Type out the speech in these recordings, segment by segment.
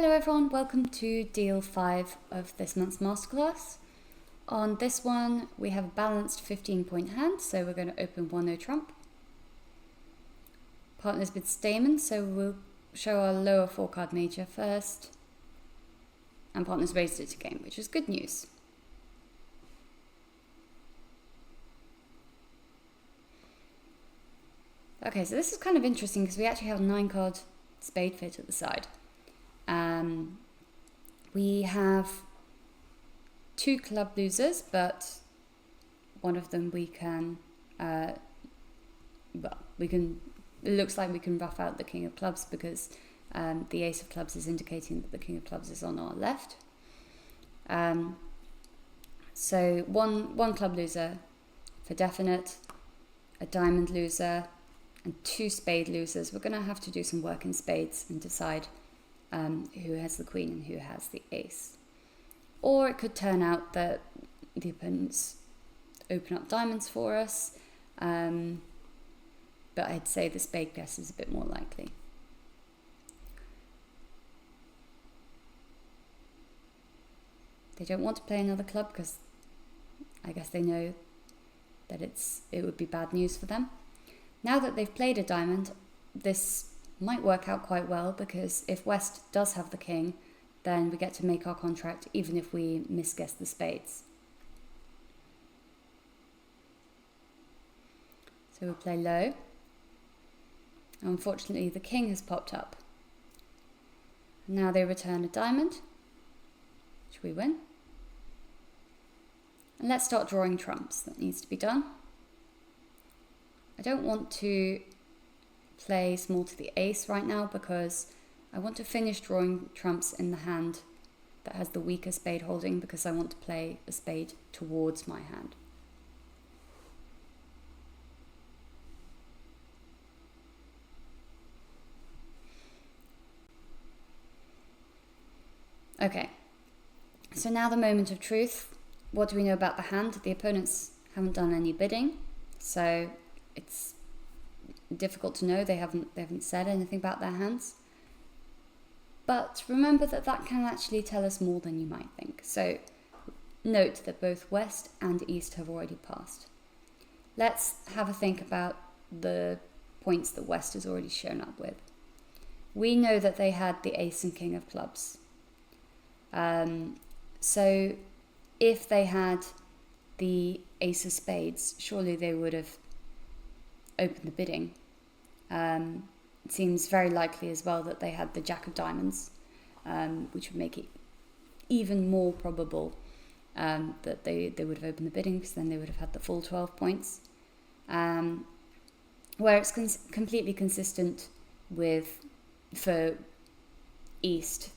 Hello everyone, welcome to deal 5 of this month's masterclass. On this one we have a balanced 15-point hand, so we're going to open 1-0 trump. Partners with Stamen, so we'll show our lower 4-card major first. And partners raised it again, which is good news. Okay, so this is kind of interesting because we actually have a 9-card spade fit at the side. We have 2 club losers, but one of them we can, it looks like we can rough out the king of clubs because the ace of clubs is indicating that the king of clubs is on our left. So one club loser for definite, a diamond loser, and 2 spade losers. We're going to have to do some work in spades and decide who has the queen and who has the ace. Or it could turn out that the opponents open up diamonds for us, but I'd say the spade guess is a bit more likely. They don't want to play another club because I guess they know that it would be bad news for them. Now that they've played a diamond, this might work out quite well because if West does have the king, then we get to make our contract even if we misguess the spades. So we'll play low. Unfortunately, the king has popped up. Now they return a diamond, which we win. And let's start drawing trumps. That needs to be done. I don't want to play small to the ace right now because I want to finish drawing trumps in the hand that has the weaker spade holding because I want to play a spade towards my hand. Okay, so now the moment of truth. What do we know about the hand? The opponents haven't done any bidding, so it's difficult to know. They haven't said anything about their hands. But remember that can actually tell us more than you might think. So note that both West and East have already passed. Let's have a think about the points that West has already shown up with. We know that they had the ace and king of clubs. So if they had the ace of spades, surely they would have opened the bidding. It seems very likely as well that they had the jack of diamonds, which would make it even more probable that they would have opened the bidding because then they would have had the full 12 points. Where it's completely consistent with, for East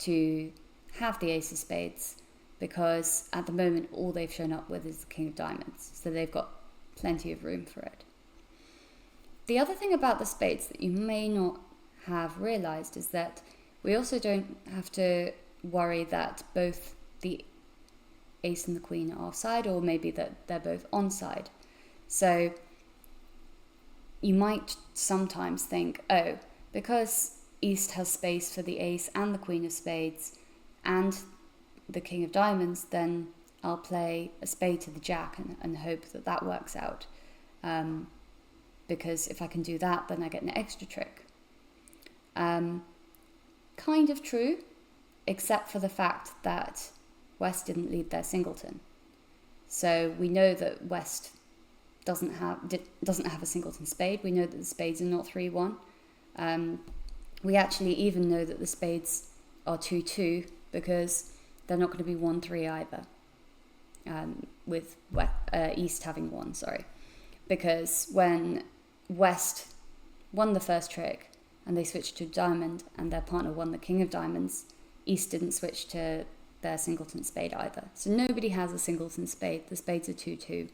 to have the ace of spades, because at the moment all they've shown up with is the king of diamonds, so they've got plenty of room for it. The other thing about the spades that you may not have realised is that we also don't have to worry that both the ace and the queen are offside, or maybe that they're both onside. So you might sometimes think, oh, because East has space for the ace and the queen of spades and the king of diamonds, then I'll play a spade to the jack and hope that works out. Because if I can do that, then I get an extra trick. Kind of true, except for the fact that West didn't lead their singleton. So we know that West doesn't have a singleton spade. We know that the spades are not 3-1. We actually even know that the spades are 2-2 because they're not going to be 1-3 either. With East having 1, sorry. Because when West won the first trick and they switched to diamond and their partner won the king of diamonds, East didn't switch to their singleton spade either. So nobody has a singleton spade. The spades are 2-2.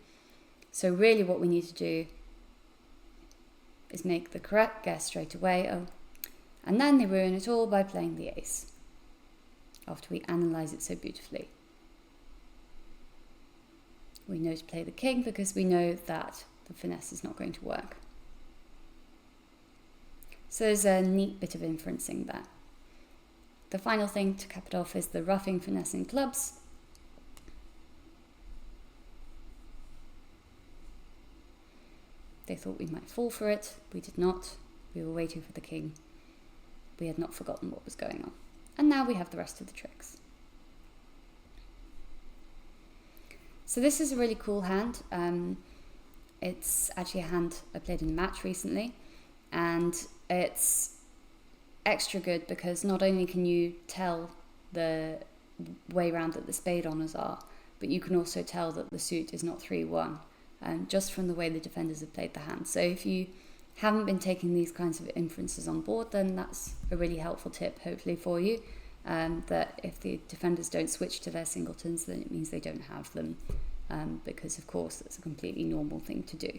So really what we need to do is make the correct guess straight away. And then they ruin it all by playing the ace after we analyse it so beautifully. We know to play the king because we know that the finesse is not going to work. So there's a neat bit of inferencing there. the final thing to cap it off is the roughing finessing clubs. They thought we might fall for it. We did not. We were waiting for the king. We had not forgotten what was going on. And now we have the rest of the tricks. So this is a really cool hand. It's actually a hand I played in a match recently. And it's extra good because not only can you tell the way round that the spade honours are, but you can also tell that the suit is not 3-1, just from the way the defenders have played the hand. So if you haven't been taking these kinds of inferences on board, then that's a really helpful tip, hopefully, for you, that if the defenders don't switch to their singletons, then it means they don't have them, because, of course, that's a completely normal thing to do.